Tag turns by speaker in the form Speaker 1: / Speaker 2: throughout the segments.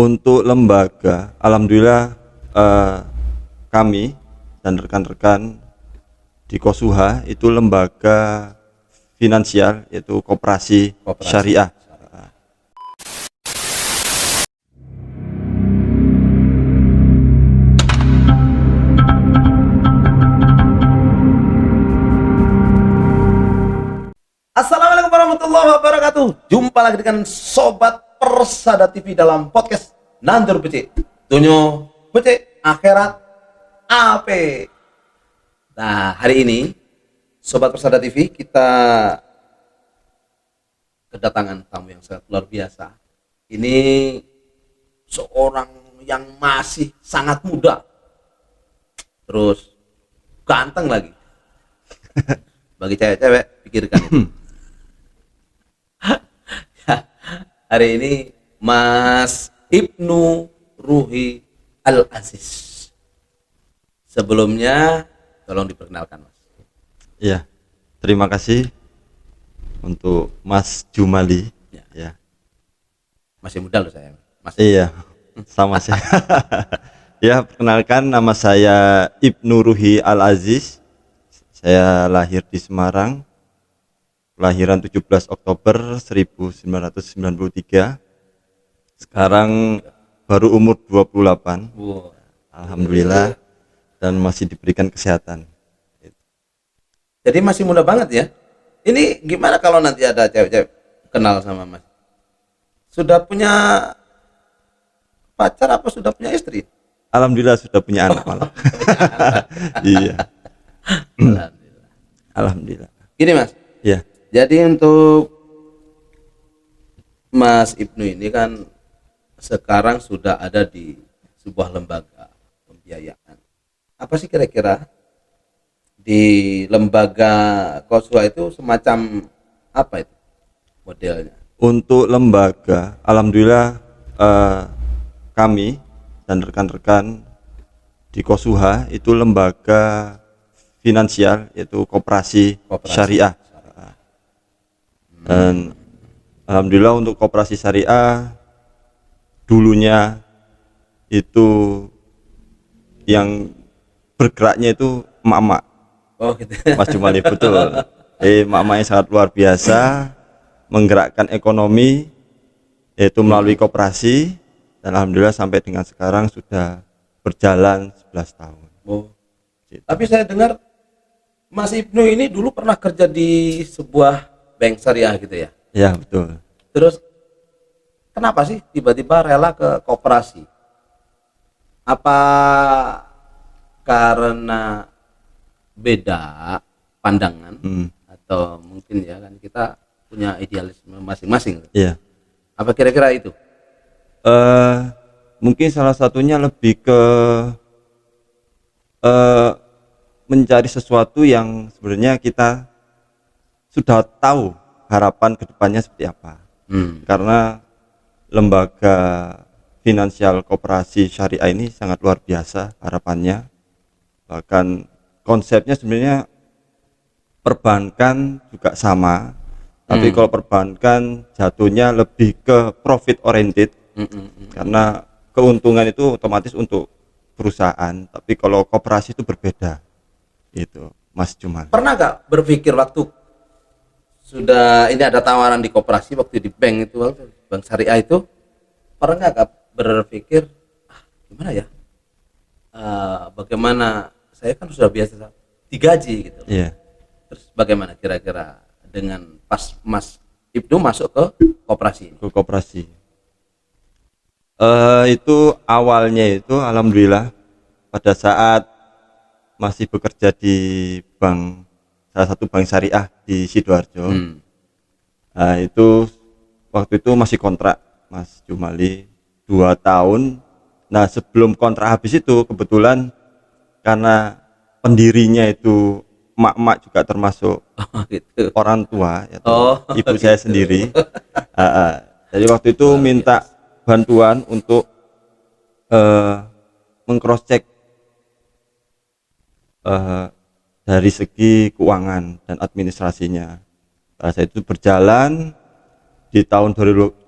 Speaker 1: Untuk lembaga, alhamdulillah kami dan rekan-rekan di Kosuha itu lembaga finansial, yaitu koperasi syariah.
Speaker 2: Assalamualaikum warahmatullahi wabarakatuh. Jumpa lagi dengan Sobat Persada TV dalam podcast Nandur BC Dunyo BC Akhirat AP. Nah, hari ini Sobat Persada TV kita kedatangan tamu yang sangat luar biasa. Ini seorang yang masih sangat muda, terus ganteng lagi. Bagi cewek-cewek pikirkan itu. Hari ini Mas Ibnu Ruhi Al-Aziz. Sebelumnya tolong diperkenalkan, Mas.
Speaker 1: Iya, terima kasih untuk Mas Jumali. Ya.
Speaker 2: Masih muda loh saya. Mas.
Speaker 1: Iya, sama saya. Ya, perkenalkan, nama saya Ibnu Ruhi Al-Aziz. Saya lahir di Semarang, kelahiran 17 Oktober 1993. Sekarang baru umur 28.
Speaker 2: Wow.
Speaker 1: Alhamdulillah, dan masih diberikan kesehatan.
Speaker 2: Jadi masih muda banget ya. Ini gimana kalau nanti ada cewek-cewek kenal sama Mas? Sudah punya pacar apa sudah punya istri?
Speaker 1: Alhamdulillah sudah punya anak malah. Iya. Alhamdulillah.
Speaker 2: Gini, Mas.
Speaker 1: Ya.
Speaker 2: Jadi untuk Mas Ibnu ini kan sekarang sudah ada di sebuah lembaga pembiayaan. Apa sih kira-kira di lembaga Kosuha itu semacam apa itu modelnya?
Speaker 1: Untuk lembaga, alhamdulillah kami dan rekan-rekan di Kosuha itu lembaga finansial, yaitu koperasi syariah. Dan alhamdulillah untuk koperasi syariah dulunya itu yang bergeraknya itu emak-emak.
Speaker 2: Oh gitu.
Speaker 1: Mas Jumali, betul. Emak-emaknya sangat luar biasa menggerakkan ekonomi, yaitu melalui koperasi, dan alhamdulillah sampai dengan sekarang sudah berjalan 11 tahun.
Speaker 2: Oh. Tapi saya dengar Mas Ibnu ini dulu pernah kerja di sebuah bank syariah gitu ya?
Speaker 1: Ya, betul.
Speaker 2: Terus kenapa sih tiba-tiba rela ke koperasi? Apa karena beda pandangan atau mungkin ya kan kita punya idealisme masing-masing?
Speaker 1: Iya.
Speaker 2: Apa kira-kira itu?
Speaker 1: Mungkin salah satunya lebih ke mencari sesuatu yang sebenarnya kita sudah tahu harapan kedepannya seperti apa. Karena lembaga finansial koperasi syariah ini sangat luar biasa harapannya. Bahkan konsepnya sebenarnya perbankan juga sama, tapi kalau perbankan jatuhnya lebih ke profit oriented, karena keuntungan itu otomatis untuk perusahaan, tapi kalau koperasi itu berbeda. Itu Mas Juman.
Speaker 2: Pernah gak berpikir waktu sudah ini ada tawaran di koperasi waktu di bank itu, waktu bank syariah itu, pernah gak berpikir gimana ya, bagaimana saya kan sudah biasa digaji gitu.
Speaker 1: Iya.
Speaker 2: Terus bagaimana kira-kira dengan pas Mas Ibnu masuk ke koperasi ini?
Speaker 1: Ke koperasi. Itu awalnya itu alhamdulillah pada saat masih bekerja di bank, salah satu bank syariah di Sidoarjo. Nah, itu waktu itu masih kontrak, Mas Jumali, 2 tahun. Nah, sebelum kontrak habis itu kebetulan karena pendirinya itu emak-emak juga termasuk
Speaker 2: Gitu.
Speaker 1: orang tua, yaitu ibu saya
Speaker 2: gitu.
Speaker 1: sendiri. Jadi waktu itu minta bantuan untuk meng-cross check dari segi keuangan dan administrasinya. Saya itu berjalan di tahun 2018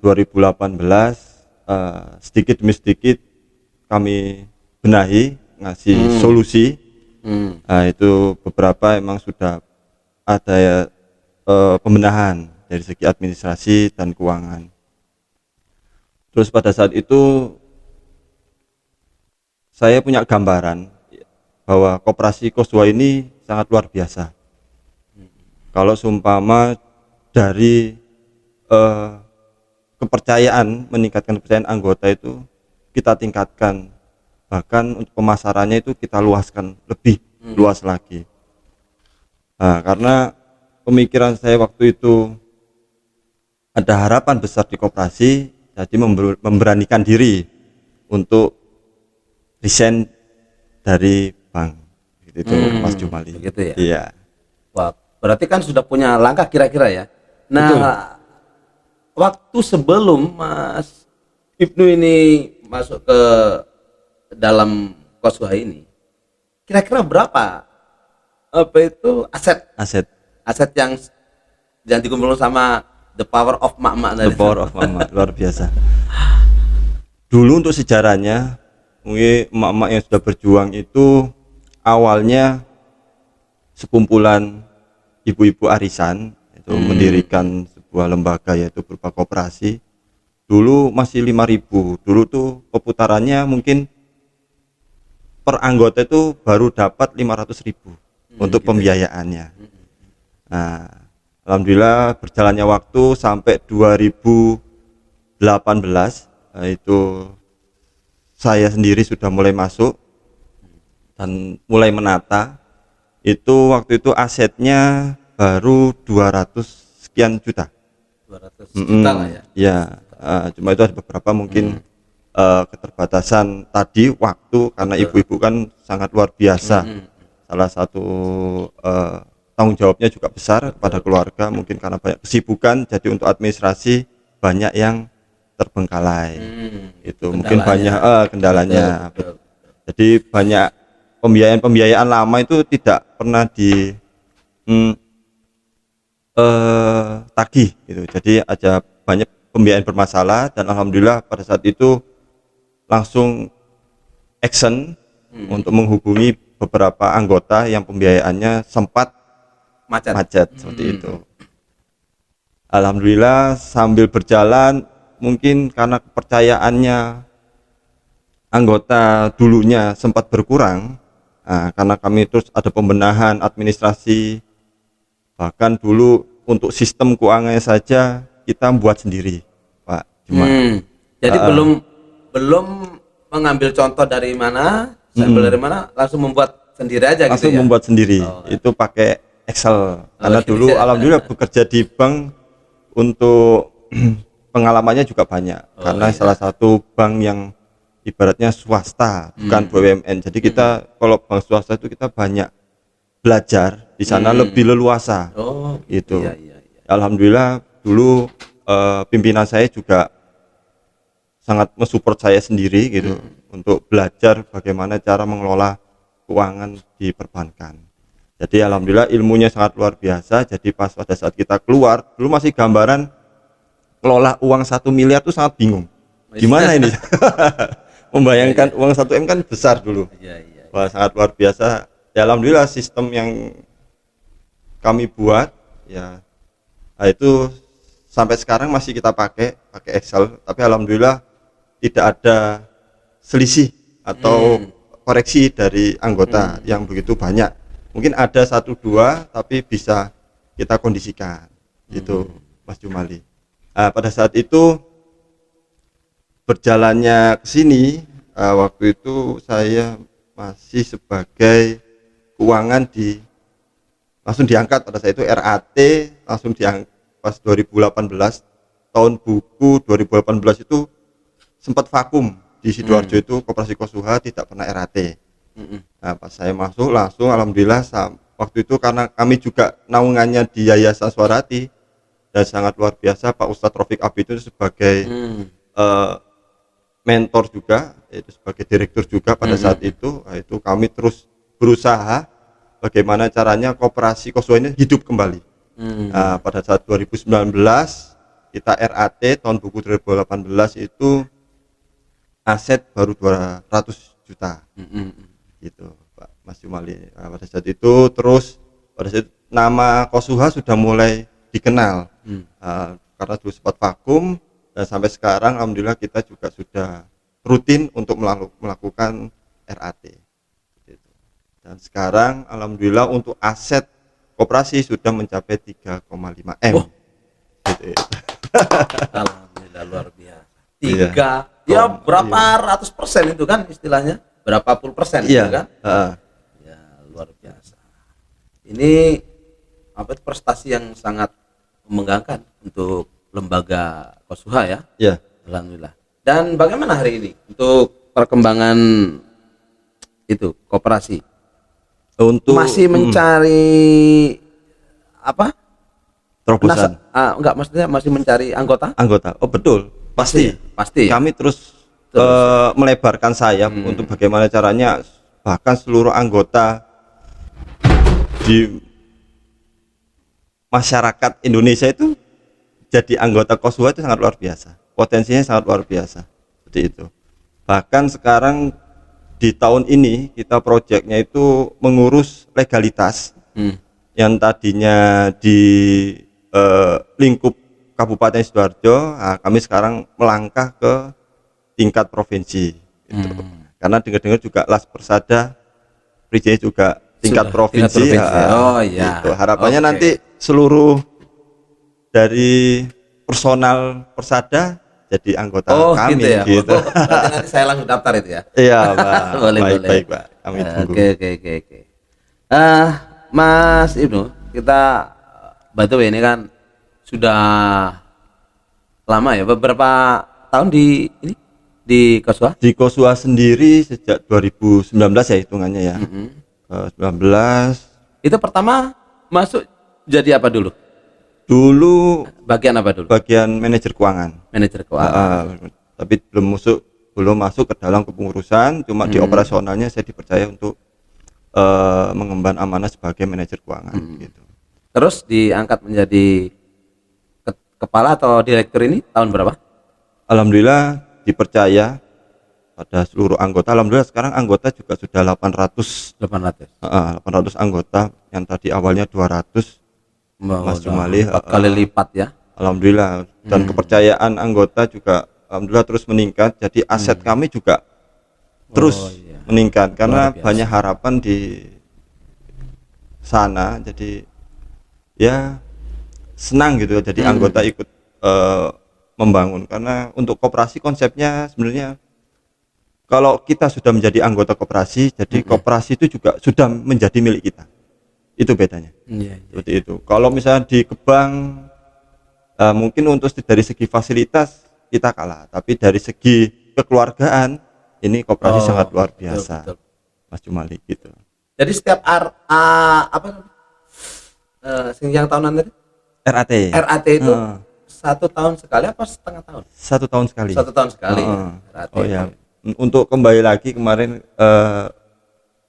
Speaker 1: sedikit demi sedikit kami benahi, ngasih solusi. Nah, itu beberapa emang sudah ada ya, pembenahan dari segi administrasi dan keuangan. Terus pada saat itu saya punya gambaran bahwa koperasi Koswa ini sangat luar biasa. Kalau seumpama dari kepercayaan, meningkatkan kepercayaan anggota itu kita tingkatkan, bahkan untuk pemasarannya itu kita luaskan lebih luas lagi. Nah, karena pemikiran saya waktu itu ada harapan besar di koperasi, jadi memberanikan diri untuk resign dari bank. Itu Mas Jumali.
Speaker 2: Begitu ya.
Speaker 1: Iya.
Speaker 2: Wah, berarti kan sudah punya langkah kira-kira ya. Nah,
Speaker 1: Betul.
Speaker 2: waktu sebelum Mas Ibnu ini masuk ke dalam Koswa ini, kira-kira berapa aset yang dikumpulkan sama The Power of Mak-mak
Speaker 1: The Power of Mama luar biasa. Dulu untuk sejarahnya, mungkin emak-emak yang sudah berjuang itu awalnya sekumpulan ibu-ibu arisan itu mendirikan sebuah lembaga yaitu berupa koperasi. Dulu masih 5.000. Dulu tuh perputarannya mungkin per anggota itu baru dapat 500.000 untuk pembiayaannya. Nah, alhamdulillah berjalannya waktu sampai 2018, itu saya sendiri sudah mulai masuk dan mulai menata. Itu waktu itu asetnya baru 200 sekian juta.
Speaker 2: 200 juta lah ya.
Speaker 1: Ya, cuma itu ada beberapa mungkin keterbatasan tadi waktu, karena ibu-ibu kan sangat luar biasa. Salah satu tanggung jawabnya juga besar pada keluarga, mungkin karena banyak kesibukan, jadi untuk administrasi banyak yang terbengkalai. Itu mungkin banyak kendalanya.
Speaker 2: Betul.
Speaker 1: Jadi banyak pembiayaan lama itu tidak pernah di tagih gitu. Jadi ada banyak pembiayaan bermasalah, dan alhamdulillah pada saat itu langsung action untuk menghubungi beberapa anggota yang pembiayaannya sempat macet seperti itu. Alhamdulillah sambil berjalan, mungkin karena kepercayaannya anggota dulunya sempat berkurang, karena kami terus ada pembenahan administrasi, bahkan dulu untuk sistem keuangannya saja kita buat sendiri, Pak Juma.
Speaker 2: Jadi belum mengambil contoh dari mana, sampel dari mana, langsung membuat sendiri aja
Speaker 1: langsung
Speaker 2: gitu ya.
Speaker 1: membuat sendiri. Itu pakai Excel, karena dulu alhamdulillah bekerja di bank untuk pengalamannya juga banyak, karena salah satu bank yang ibaratnya swasta, bukan BUMN. Jadi kita kalau bank swasta itu kita banyak belajar di sana, lebih leluasa. Gitu.
Speaker 2: Iya.
Speaker 1: Alhamdulillah dulu pimpinan saya juga sangat mensupport saya sendiri gitu, untuk belajar bagaimana cara mengelola keuangan di perbankan. Jadi alhamdulillah ilmunya sangat luar biasa. Jadi pas pada saat kita keluar, dulu masih gambaran kelola uang 1 miliar tuh sangat bingung. Gimana ini? Membayangkan uang 1 M kan besar dulu. Wah, sangat luar biasa. Ya alhamdulillah sistem yang kami buat ya, itu sampai sekarang masih kita pakai Excel, tapi alhamdulillah tidak ada selisih atau koreksi dari anggota yang begitu banyak. Mungkin ada 1-2 tapi bisa kita kondisikan. Itu Mas Jumali. Pada saat itu berjalannya ke sini, waktu itu saya masih sebagai keuangan langsung diangkat pada saat itu RAT, langsung diangkat pas 2018, tahun buku 2018 itu sempat vakum di Sidoarjo. Itu koperasi Kosuha tidak pernah RAT. Nah, pas saya masuk langsung alhamdulillah waktu itu karena kami juga naungannya di Yayasan Suarati, dan sangat luar biasa Pak Ustadz Rafiq Abid itu sebagai mentor juga, itu sebagai direktur juga pada saat itu. Nah, itu kami terus berusaha bagaimana caranya koperasi Kosuha ini hidup kembali. Nah, pada saat 2019 kita RAT tahun buku 2018 itu aset baru 200 juta gitu Pak Mas Jumali. Pada saat itu terus pada saat itu, nama Kosuha sudah mulai dikenal karena dulu sempat vakum, dan sampai sekarang alhamdulillah kita juga sudah rutin untuk melakukan RAT gitu. Dan sekarang alhamdulillah untuk aset koperasi sudah mencapai 3,5 M. Gitu.
Speaker 2: Alhamdulillah luar biasa. Berapa ratus persen itu kan istilahnya, berapa puluh persen itu kan? Ya luar biasa. Ini prestasi yang sangat membanggakan untuk lembaga Kosuha ya.
Speaker 1: Ya.
Speaker 2: Alhamdulillah. Dan bagaimana hari ini untuk perkembangan itu koperasi?
Speaker 1: Untuk
Speaker 2: masih mencari
Speaker 1: terobosan.
Speaker 2: Enggak, maksudnya masih mencari anggota?
Speaker 1: Oh betul, pasti.
Speaker 2: Pasti.
Speaker 1: Kami terus melebarkan sayap untuk bagaimana caranya bahkan seluruh anggota di masyarakat Indonesia itu jadi anggota Kosuha itu sangat luar biasa. Potensinya sangat luar biasa. Seperti itu. Bahkan sekarang di tahun ini kita proyeknya itu mengurus legalitas yang tadinya di lingkup Kabupaten Sidoarjo, kami sekarang melangkah ke tingkat provinsi gitu. Karena dengar-dengar juga Las Persada perizinan juga tingkat provinsi.
Speaker 2: Oh iya.
Speaker 1: Gitu. Harapannya nanti seluruh dari personal Persada jadi anggota kami
Speaker 2: gitu ya.
Speaker 1: gitu.
Speaker 2: Nanti saya langsung daftar itu ya.
Speaker 1: Iya, Pak.
Speaker 2: boleh.
Speaker 1: Baik, Pak. Kami tunggu.
Speaker 2: Oke. Mas Ibnu, kita by the way ini kan sudah lama ya, beberapa tahun di Kosuha?
Speaker 1: Di Kosuha sendiri sejak 2019 ya hitungannya ya. 19.
Speaker 2: Itu pertama masuk jadi apa dulu?
Speaker 1: Dulu
Speaker 2: bagian apa dulu?
Speaker 1: Bagian manajer keuangan.
Speaker 2: Manajer keuangan.
Speaker 1: Tapi belum masuk ke dalam kepengurusan, cuma di operasionalnya saya dipercaya untuk mengemban amanah sebagai manajer keuangan gitu.
Speaker 2: Terus diangkat menjadi kepala atau direktur ini tahun berapa?
Speaker 1: Alhamdulillah dipercaya pada seluruh anggota. Alhamdulillah sekarang anggota juga sudah 800 anggota, yang tadi awalnya 200. Mas Jumali
Speaker 2: 4 kali lipat ya.
Speaker 1: Alhamdulillah, dan kepercayaan anggota juga alhamdulillah terus meningkat. Jadi aset kami juga terus meningkat karena banyak harapan di sana. Jadi ya senang gitu jadi anggota ikut membangun, karena untuk koperasi konsepnya sebenarnya kalau kita sudah menjadi anggota koperasi, jadi koperasi itu juga sudah menjadi milik kita. Itu bedanya. Seperti itu. Kalau misalnya di Gebang mungkin untuk dari segi fasilitas kita kalah, tapi dari segi kekeluargaan ini koperasi sangat luar biasa. Betul. Mas Jumali gitu.
Speaker 2: Jadi setiap yang tahunan tadi? RAT itu 1 tahun sekali apa setengah tahun?
Speaker 1: 1 tahun sekali.
Speaker 2: 1 tahun sekali. RAT.
Speaker 1: Oh ya. Untuk kembali lagi kemarin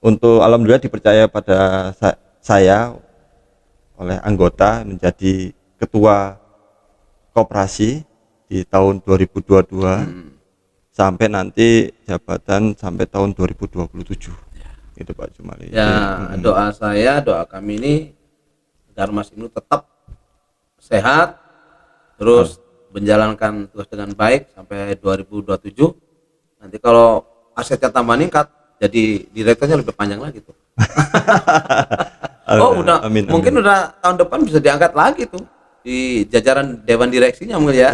Speaker 1: untuk alhamdulillah dipercaya pada saya oleh anggota menjadi ketua koperasi di tahun 2022 sampai nanti jabatan sampai tahun 2027 itu Pak Jumali.
Speaker 2: Ya, doa kami ini agar Mas Ibnu tetap sehat terus menjalankan tugas dengan baik sampai 2027. Nanti kalau asetnya tambah meningkat jadi direkturnya lebih panjang lagi tuh.
Speaker 1: Amin.
Speaker 2: Mungkin udah tahun depan bisa diangkat lagi tuh di jajaran dewan direksinya mungkin ya.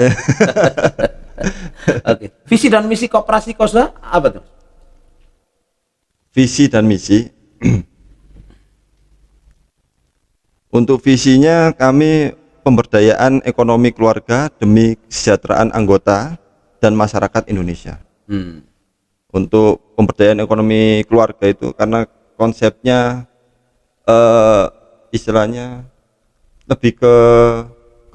Speaker 2: Oke. Visi dan misi koperasi Kosuha apa tuh?
Speaker 1: Visi dan misi. Untuk visinya kami pemberdayaan ekonomi keluarga demi kesejahteraan anggota dan masyarakat Indonesia. Untuk pemberdayaan ekonomi keluarga itu karena konsepnya istilahnya lebih ke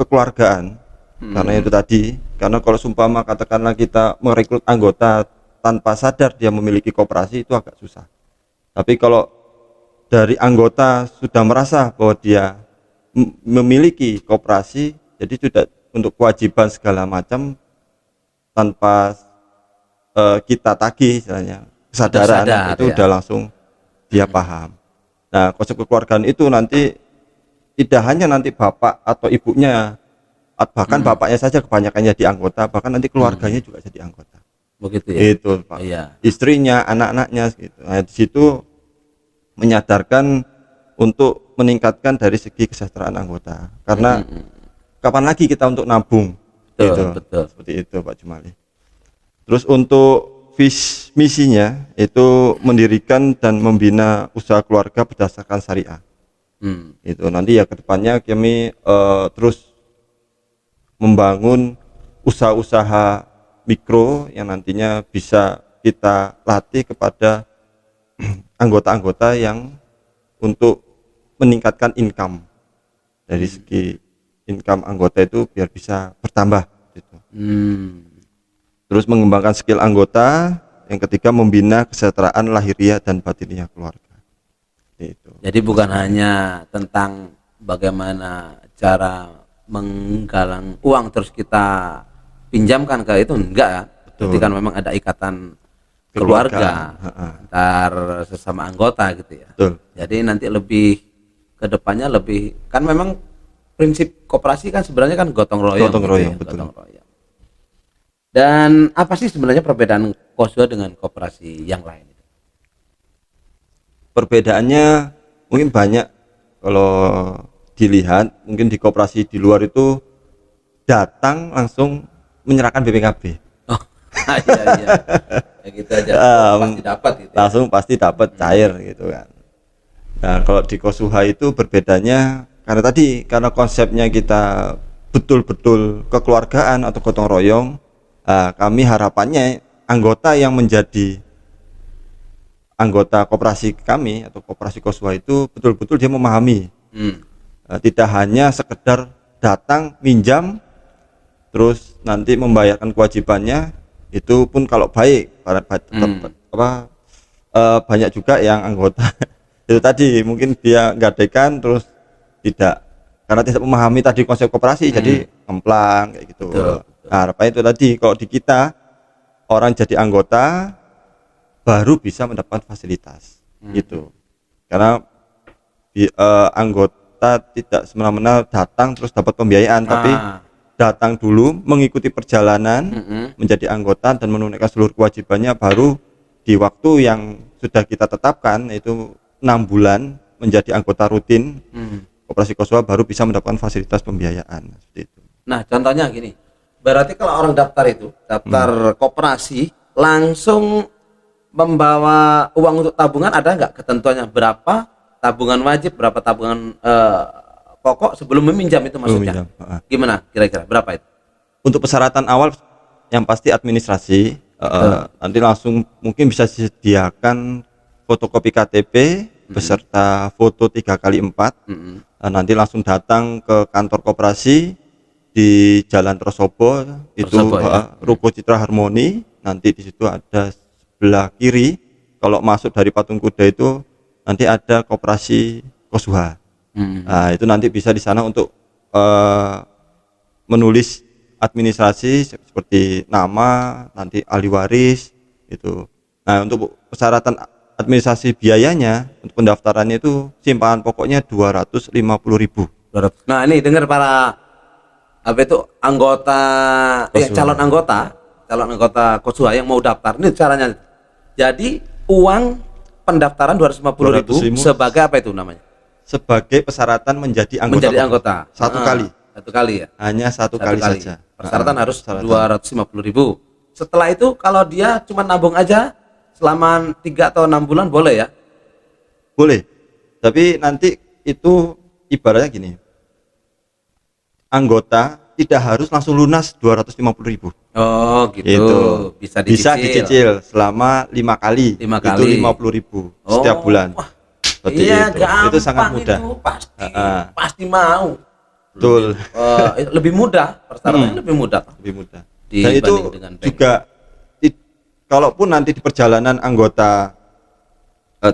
Speaker 1: kekeluargaan. Karena itu tadi, karena kalau sumpama katakanlah kita merekrut anggota tanpa sadar dia memiliki koperasi itu agak susah. Tapi kalau dari anggota sudah merasa bahwa dia memiliki koperasi, jadi sudah untuk kewajiban segala macam tanpa kita tagih istilahnya kesadaran
Speaker 2: sadar,
Speaker 1: itu
Speaker 2: ya.
Speaker 1: udah langsung dia paham. Nah, konsep kekeluargaan itu nanti tidak hanya nanti bapak atau ibunya, bahkan bapaknya saja kebanyakan jadi anggota, bahkan nanti keluarganya juga jadi anggota.
Speaker 2: Begitu ya.
Speaker 1: Itu Pak.
Speaker 2: Iya.
Speaker 1: Istrinya, anak-anaknya gitu. Nah, di situ menyadarkan untuk meningkatkan dari segi kesejahteraan anggota. Karena kapan lagi kita untuk nabung?
Speaker 2: Betul,
Speaker 1: Gitu.
Speaker 2: betul.
Speaker 1: Seperti itu Pak Jumali. Terus untuk misinya itu mendirikan dan membina usaha keluarga berdasarkan syariah. Itu nanti ya kedepannya kami terus membangun usaha-usaha mikro yang nantinya bisa kita latih kepada anggota-anggota yang untuk meningkatkan income dari segi income anggota itu biar bisa bertambah gitu. Terus mengembangkan skill anggota, yang ketiga membina kesejahteraan lahiriah dan batiniah keluarga. Itu.
Speaker 2: Jadi bukan hanya tentang bagaimana cara menggalang uang terus kita pinjamkan ke itu, enggak ya. Jadi kan memang ada ikatan keluarga antar sesama anggota gitu ya.
Speaker 1: Betul.
Speaker 2: Jadi nanti lebih ke depannya lebih kan memang prinsip koperasi kan sebenarnya kan gotong royong.
Speaker 1: Gotong royong,
Speaker 2: ya,
Speaker 1: betul.
Speaker 2: gotong royong. Dan apa sih sebenarnya perbedaan Koswa dengan koperasi yang lain?
Speaker 1: Perbedaannya mungkin banyak. Kalau dilihat mungkin di koperasi di luar itu datang langsung menyerahkan BPKB.
Speaker 2: Oh, iya. Ya gitu aja. Pasti dapat gitu. Ya.
Speaker 1: Langsung pasti dapat cair gitu kan. Nah, kalau di Kosuha itu berbedanya karena konsepnya kita betul-betul kekeluargaan atau gotong royong. Kami harapannya anggota yang menjadi anggota koperasi kami atau koperasi Kosuha itu betul-betul dia memahami, tidak hanya sekedar datang minjam terus nanti membayarkan kewajibannya, itu pun kalau baik banyak juga yang anggota itu tadi mungkin dia gadekan terus karena tidak memahami tadi konsep koperasi jadi kemplang kayak gitu.
Speaker 2: Betul.
Speaker 1: Nah, harapannya itu tadi kalau di kita orang jadi anggota baru bisa mendapat fasilitas gitu. Karena anggota tidak semena-mena datang terus dapat pembiayaan, tapi datang dulu mengikuti perjalanan menjadi anggota dan menunaikan seluruh kewajibannya, baru di waktu yang sudah kita tetapkan yaitu 6 bulan menjadi anggota rutin Koperasi Kosuha baru bisa mendapatkan fasilitas pembiayaan seperti itu.
Speaker 2: Nah, contohnya gini. Berarti kalau orang daftar koperasi langsung membawa uang untuk tabungan, ada nggak ketentuannya berapa tabungan wajib, berapa tabungan pokok sebelum meminjam itu maksudnya? Gimana kira-kira berapa itu?
Speaker 1: Untuk persyaratan awal yang pasti administrasi, nanti langsung mungkin bisa disediakan fotokopi KTP beserta foto 3x4. Nanti langsung datang ke kantor koperasi di Jalan Trosobo itu ya? Ruko Citra Harmoni. Nanti di situ ada sebelah kiri kalau masuk dari Patung Kuda itu nanti ada koperasi Kosuha. Nah, itu nanti bisa di sana untuk menulis administrasi seperti nama, nanti ahli waris itu. Nah, untuk persyaratan administrasi biayanya untuk pendaftarannya itu simpanan pokoknya 250.000.
Speaker 2: Nah, ini dengar para anggota calon anggota Kosuha yang mau daftar. Ini caranya. Jadi uang pendaftaran 250.000 sebagai apa itu namanya?
Speaker 1: Sebagai persyaratan menjadi anggota. Satu kali
Speaker 2: ya.
Speaker 1: Hanya satu kali saja.
Speaker 2: Persyaratan harus 250.000. Setelah itu kalau dia cuma nabung aja selama 3 atau 6 bulan boleh ya?
Speaker 1: Boleh. Tapi nanti itu ibaratnya gini. Anggota tidak harus langsung lunas 250.000.
Speaker 2: Oh gitu.
Speaker 1: Gitu.
Speaker 2: Bisa
Speaker 1: dicicil selama 5 kali. Itu 50.000 setiap bulan.
Speaker 2: Iya,
Speaker 1: itu sangat mudah.
Speaker 2: Itu pasti mau.
Speaker 1: Betul.
Speaker 2: Lebih mudah, persyaratannya lebih mudah.
Speaker 1: Dan itu juga kalaupun nanti di perjalanan anggota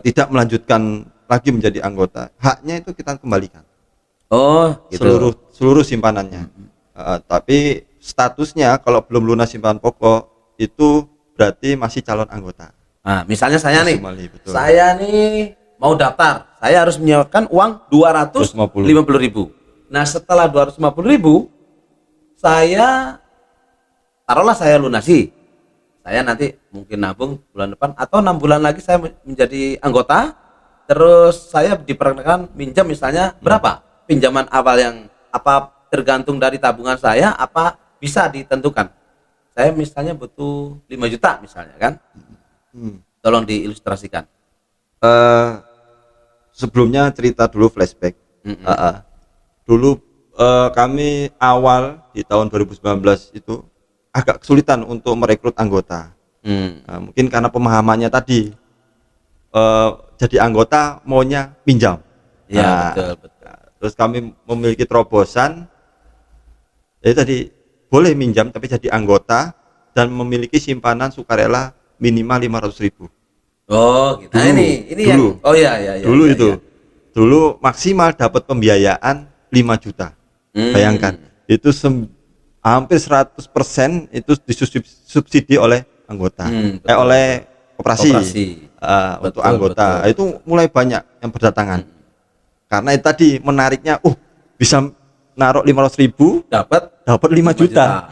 Speaker 1: tidak melanjutkan lagi menjadi anggota, haknya itu kita kembalikan.
Speaker 2: Oh, gitu.
Speaker 1: Seluruh simpanannya. Tapi statusnya kalau belum lunas simpanan pokok itu berarti masih calon anggota.
Speaker 2: Nah, misalnya saya nih,
Speaker 1: Maximally, betul.
Speaker 2: saya nih mau daftar, saya harus menyiapkan uang 250.000. Nah, setelah 250.000, saya taruhlah saya lunasi. Saya nanti mungkin nabung bulan depan atau 6 bulan lagi saya menjadi anggota. Terus saya diperkenalkan minjam misalnya berapa? Pinjaman awal yang apa tergantung dari tabungan saya, apa bisa ditentukan. Saya misalnya butuh 5 juta misalnya kan. Tolong diilustrasikan.
Speaker 1: Sebelumnya cerita dulu flashback. Dulu kami awal di tahun 2019 itu agak kesulitan untuk merekrut anggota. Mungkin karena pemahamannya tadi jadi anggota maunya pinjam.
Speaker 2: Ya, betul.
Speaker 1: Terus kami memiliki terobosan. Jadi tadi boleh minjam tapi jadi anggota dan memiliki simpanan sukarela minimal 500.000.
Speaker 2: Oh, gitu. Nah, ini
Speaker 1: dulu.
Speaker 2: yang ya.
Speaker 1: Dulu itu. Dulu maksimal dapat pembiayaan 5 juta. Bayangkan, itu hampir 100% itu disubsidi oleh anggota. Oleh koperasi. Untuk anggota. Betul. Itu mulai banyak yang berdatangan. Karena itu tadi menariknya, bisa naruh 500.000 dapat 5 juta.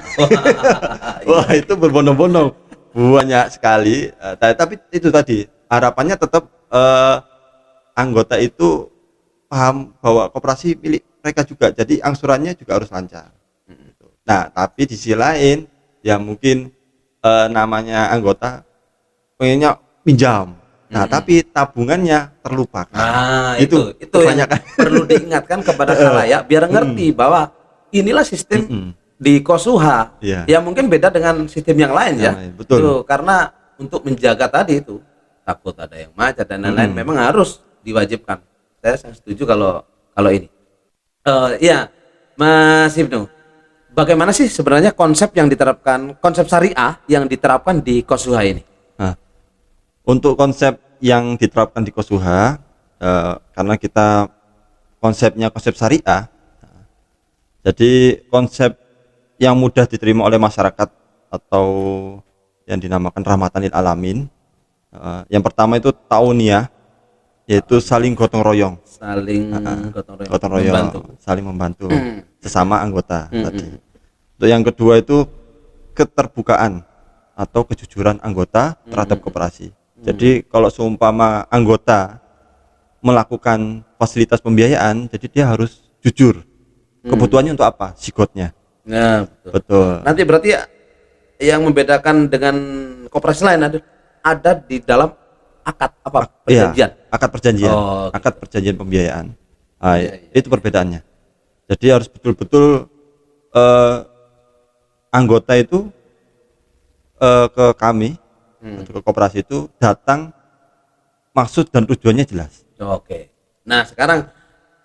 Speaker 1: Wah, itu berbondong-bondong. Banyak sekali. Tapi itu tadi harapannya tetap anggota itu paham bahwa koperasi milik mereka juga, jadi angsurannya juga harus lancar. Nah, tapi di sisi lain ya mungkin namanya anggota pengennya pinjam. Nah, tapi tabungannya terlupakan.
Speaker 2: Nah, itu yang perlu diingatkan kepada khalayak biar ngerti bahwa inilah sistem di Kosuha. Ya mungkin beda dengan sistem yang lain ya.
Speaker 1: Betul.
Speaker 2: Itu karena untuk menjaga tadi itu takut ada yang macet dan lain-lain memang harus diwajibkan. Saya sangat setuju kalau ini. Ya, Mas Ibnu. Bagaimana sih sebenarnya konsep syariah yang diterapkan di Kosuha ini?
Speaker 1: Untuk konsep yang diterapkan di Kosuha, karena kita konsepnya konsep syariah, jadi konsep yang mudah diterima oleh masyarakat atau yang dinamakan rahmatan lil alamin. Yang pertama itu tauniyah, yaitu saling gotong royong. Gotong royong, saling membantu sesama anggota tadi. Untuk yang kedua itu keterbukaan atau kejujuran anggota terhadap koperasi. Jadi kalau seumpama anggota melakukan fasilitas pembiayaan, jadi dia harus jujur. Kebutuhannya untuk apa? Sikotnya.
Speaker 2: Nah,
Speaker 1: betul.
Speaker 2: Nanti berarti yang membedakan dengan koperasi lain ada di dalam akad perjanjian.
Speaker 1: Iya, akad perjanjian. Akad perjanjian pembiayaan. Itu perbedaannya. Jadi harus betul-betul anggota itu ke kami atau ke koperasi itu datang maksud dan tujuannya jelas.
Speaker 2: Oke. Nah, sekarang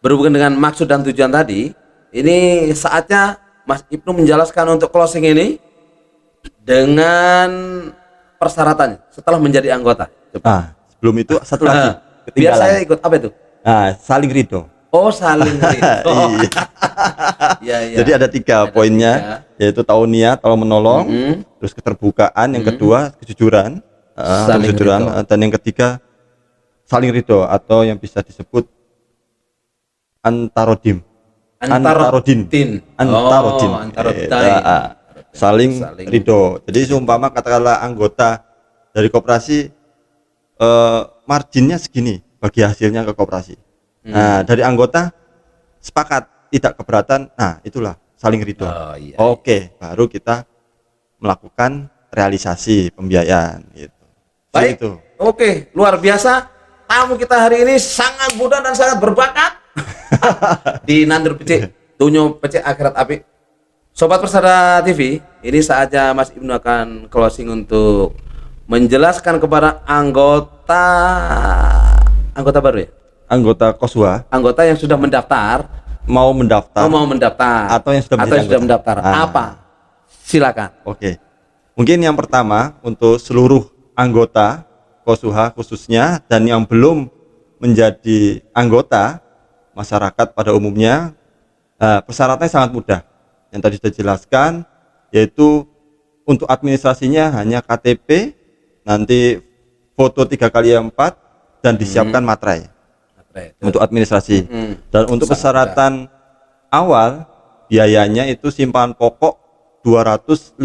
Speaker 2: berhubungan dengan maksud dan tujuan tadi, ini saatnya Mas Ibnu menjelaskan untuk closing ini dengan persyaratannya setelah menjadi anggota.
Speaker 1: Sebelum itu satu lagi.
Speaker 2: Biar saya ikut apa itu?
Speaker 1: Saling ridho.
Speaker 2: Oh, saling ridho.
Speaker 1: Iya. Jadi ada 3 poinnya, yaitu tauniyah, tolong menolong, terus keterbukaan, yang kedua kejujuran, dan yang ketiga saling ridho atau yang bisa disebut antarodin. Saling ridho. Jadi seumpama katakanlah anggota dari koperasi marginnya segini bagi hasilnya ke koperasi. Nah, dari anggota sepakat tidak keberatan. Nah, itulah saling ridho. Oke, baru kita melakukan realisasi pembiayaan gitu.
Speaker 2: Baik.
Speaker 1: Itu.
Speaker 2: Oke, luar biasa. Tamu kita hari ini sangat muda dan sangat berbakat di Nandur PC, Tunyo PC Akhirat Api. Sobat Persada TV, ini saatnya Mas Ibnu akan closing untuk menjelaskan kepada anggota baru ya?
Speaker 1: Anggota Kosuha,
Speaker 2: anggota yang sudah mendaftar,
Speaker 1: mau mendaftar
Speaker 2: atau yang sudah mendaftar. Apa? Silakan.
Speaker 1: Oke. Mungkin yang pertama untuk seluruh anggota Kosuha khususnya dan yang belum menjadi anggota masyarakat pada umumnya, persyaratannya sangat mudah. Yang tadi sudah dijelaskan, yaitu untuk administrasinya hanya KTP, nanti foto 3x4 dan disiapkan materai untuk administrasi. Dan untuk persyaratan awal biayanya itu simpanan pokok 250.000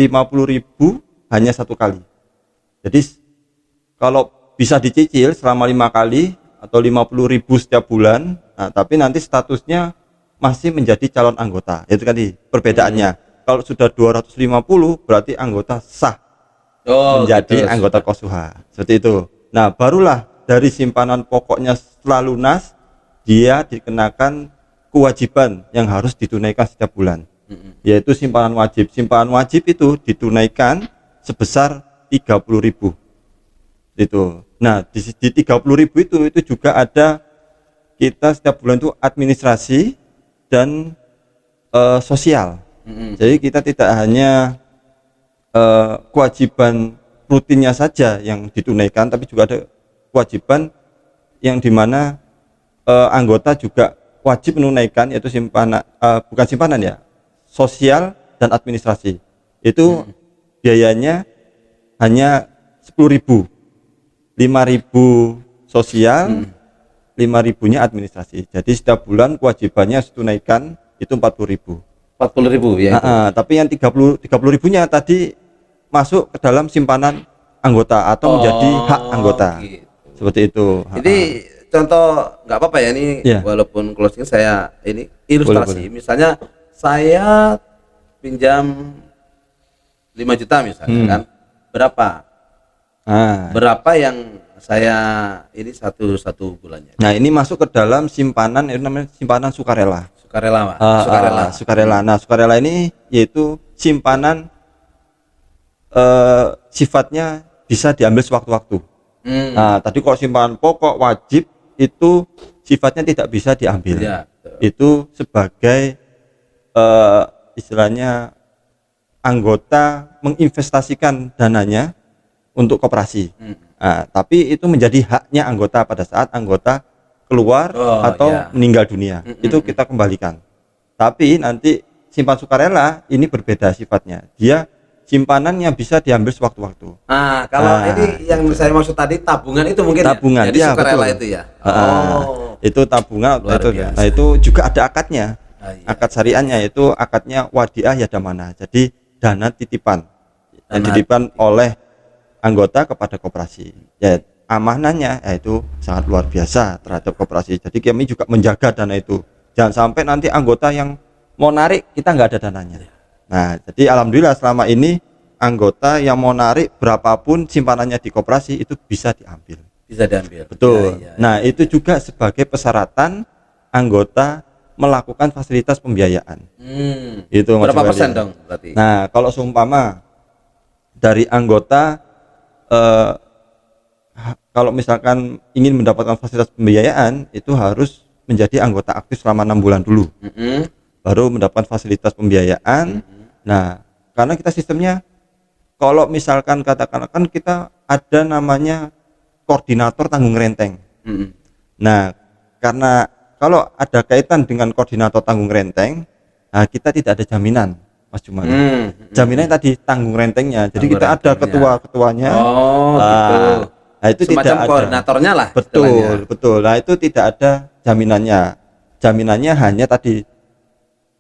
Speaker 1: hanya 1 kali. Jadi kalau bisa dicicil selama 5 kali atau 50.000 setiap bulan, nah, tapi nanti statusnya masih menjadi calon anggota. Itu tadi perbedaannya. Kalau sudah 250 berarti anggota sah menjadi
Speaker 2: gitu,
Speaker 1: anggota Kosuha. Seperti itu. Nah, barulah dari simpanan pokoknya setelah lunas dia dikenakan kewajiban yang harus ditunaikan setiap bulan. Yaitu simpanan wajib. Simpanan wajib itu ditunaikan sebesar 30.000. Itu. Nah, di 30.000 itu juga ada kita setiap bulan itu administrasi dan sosial. Jadi kita tidak hanya kewajiban rutinnya saja yang ditunaikan, tapi juga ada kewajiban yang dimana anggota juga wajib menunaikan, yaitu simpanan, bukan simpanan ya, sosial dan administrasi. Itu biayanya hanya 10.000, 5.000 sosial, 5.000-nya administrasi. Jadi setiap bulan kewajibannya ditunaikan itu 40.000.
Speaker 2: 40.000 ya.
Speaker 1: Tapi yang 30.000-nya tadi masuk ke dalam simpanan anggota atau menjadi hak anggota. Gitu. Seperti itu.
Speaker 2: Jadi contoh nggak apa-apa ya ini, walaupun closing saya ini ilustrasi. Boleh. Misalnya saya pinjam 5 juta misalnya kan, berapa? Berapa yang saya ini satu bulannya?
Speaker 1: Nah, ini masuk ke dalam simpanan, itu namanya simpanan sukarela.
Speaker 2: Sukarela.
Speaker 1: Nah, sukarela ini yaitu simpanan sifatnya bisa diambil sewaktu-waktu. Nah, tadi kalau simpanan pokok wajib itu sifatnya tidak bisa diambil. Ya, itu sebagai istilahnya anggota menginvestasikan dananya untuk koperasi. Nah, tapi itu menjadi haknya anggota pada saat anggota keluar atau meninggal dunia. Itu kita kembalikan. Tapi nanti simpan sukarela ini berbeda sifatnya. Dia simpanannya bisa diambil sewaktu-waktu.
Speaker 2: Kalau ini yang saya maksud tadi tabungan itu mungkin
Speaker 1: tabungan,
Speaker 2: ya? Jadi sukarela
Speaker 1: betul.
Speaker 2: Itu ya.
Speaker 1: Itu tabungan itu. Nah, itu juga ada akadnya. Akad syariahnya itu akadnya wadiah yadamana. Jadi dana titipan. Yang titipan oleh anggota kepada koperasi. Ya, amanahnya yaitu sangat luar biasa terhadap koperasi. Jadi kami juga menjaga dana itu. Jangan sampai nanti anggota yang mau narik kita nggak ada dananya. Nah, jadi alhamdulillah selama ini anggota yang mau narik berapapun simpanannya di koperasi itu bisa diambil.
Speaker 2: Bisa diambil.
Speaker 1: Betul. Nah, itu juga sebagai persyaratan anggota melakukan fasilitas pembiayaan. Itu
Speaker 2: berapa persen dong berarti?
Speaker 1: Nah, kalau seumpama dari anggota kalau misalkan ingin mendapatkan fasilitas pembiayaan itu harus menjadi anggota aktif selama 6 bulan dulu, baru mendapatkan fasilitas pembiayaan. Nah, karena kita sistemnya kalau misalkan katakan kan kita ada namanya koordinator tanggung renteng. Nah, karena kalau ada kaitan dengan koordinator tanggung renteng, nah kita tidak ada jaminan, Mas Juman. Jaminannya tadi tanggung rentengnya. Jadi kita ada ketua-ketuanya.
Speaker 2: Gitu.
Speaker 1: Nah, itu semacam tidak ada
Speaker 2: koordinatornya lah.
Speaker 1: Betul. Nah, itu tidak ada jaminannya. Jaminannya hanya tadi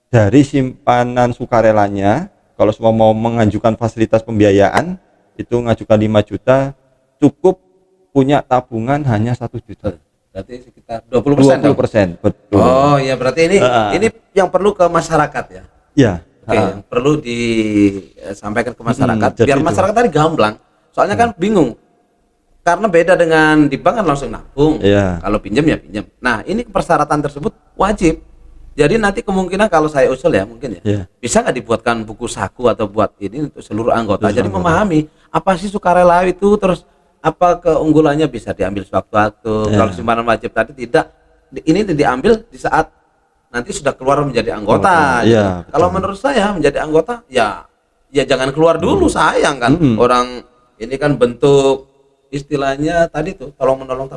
Speaker 1: dari simpanan sukarelanya. Kalau semua mau mengajukan fasilitas pembiayaan itu ngajukan 5 juta, cukup punya tabungan hanya 1 juta.
Speaker 2: Berarti sekitar 20%.
Speaker 1: Betul.
Speaker 2: Oh iya, berarti ini yang perlu ke masyarakat ya.
Speaker 1: Iya.
Speaker 2: Yang perlu disampaikan ke masyarakat biar masyarakat tadi gamblang. Soalnya kan bingung. Karena beda dengan di bank kan langsung nabung. Kalau pinjam ya pinjam. Nah, ini persyaratan tersebut wajib. Jadi nanti kemungkinan kalau saya usul ya mungkin ya, bisa nggak dibuatkan buku saku atau buat ini untuk seluruh anggota. Jadi memahami apa sih sukarela itu, terus apa keunggulannya, bisa diambil sewaktu-waktu. Kalau simpanan wajib tadi tidak, ini diambil di saat nanti sudah keluar menjadi anggota. Kalau menurut saya menjadi anggota ya jangan keluar dulu, sayang kan. Orang ini kan bentuk istilahnya tadi tuh tolong menolong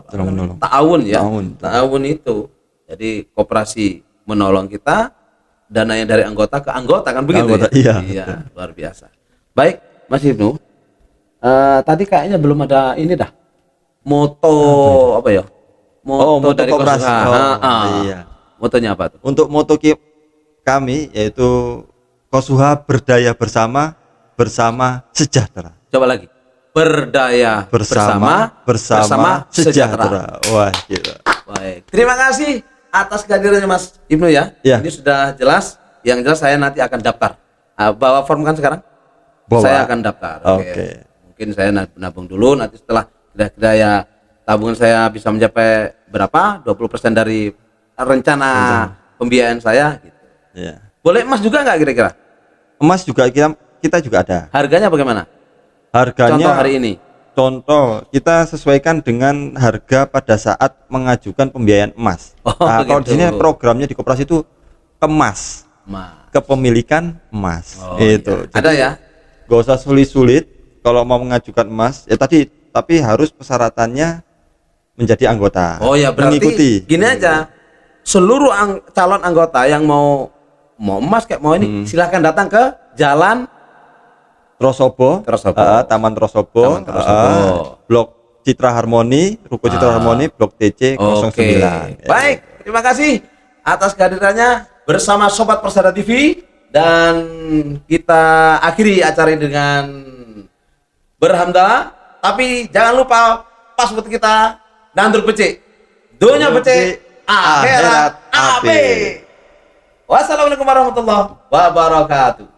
Speaker 2: ta'awun ya. Ta'awun itu. Jadi koperasi menolong kita, dananya dari anggota ke anggota kan begitu. Iya, luar biasa. Baik, Mas Ibnu. Tadi kayaknya belum ada ini dah. Moto apa ya?
Speaker 1: Moto
Speaker 2: dari
Speaker 1: koperasi.
Speaker 2: Kosuha.
Speaker 1: Iya.
Speaker 2: Motonya apa tuh?
Speaker 1: Untuk moto kami yaitu Kosuha berdaya bersama, bersama sejahtera.
Speaker 2: Coba lagi. Berdaya
Speaker 1: bersama sejahtera. Wah, gitu.
Speaker 2: Baik. Terima kasih atas kehadirannya Mas Ibnu ya.
Speaker 1: Ya.
Speaker 2: Ini sudah jelas. Yang jelas saya nanti akan daftar. Bawa form kan sekarang?
Speaker 1: Bawa.
Speaker 2: Saya akan daftar.
Speaker 1: Oke.
Speaker 2: Mungkin saya nabung dulu, nanti setelah kira-kira ya tabungan saya bisa mencapai berapa? 20% dari rencana pembiayaan saya gitu.
Speaker 1: Ya.
Speaker 2: Boleh emas juga nggak kira-kira?
Speaker 1: Emas juga kita juga ada.
Speaker 2: Harganya bagaimana?
Speaker 1: Harganya
Speaker 2: Contoh hari ini.
Speaker 1: Contoh kita sesuaikan dengan harga pada saat mengajukan pembiayaan emas.
Speaker 2: Oh,
Speaker 1: Kalau di
Speaker 2: gitu.
Speaker 1: sini programnya di koperasi itu kemas,
Speaker 2: Emas.
Speaker 1: kepemilikan emas.
Speaker 2: Oh,
Speaker 1: Itu.
Speaker 2: iya. Ada ya?
Speaker 1: Gak usah sulit-sulit kalau mau mengajukan emas. Ya tapi harus persyaratannya menjadi anggota.
Speaker 2: Oh ya, berarti
Speaker 1: mengikuti.
Speaker 2: gini aja. Seluruh calon anggota yang mau emas kayak mau ini silahkan datang ke Jalan
Speaker 1: Trosobo, Taman Trosobo,
Speaker 2: Taman Trosobo.
Speaker 1: Blok Citra Harmoni, Ruko Citra Harmoni, Blok TC 09.
Speaker 2: Oke. Baik, terima kasih atas kehadirannya bersama Sobat Persada TV, dan kita akhiri acara ini dengan berhamdalah. Tapi jangan lupa password kita Nandur Becik, dunia becik, akhirat ape. Wassalamualaikum warahmatullahi wabarakatuh.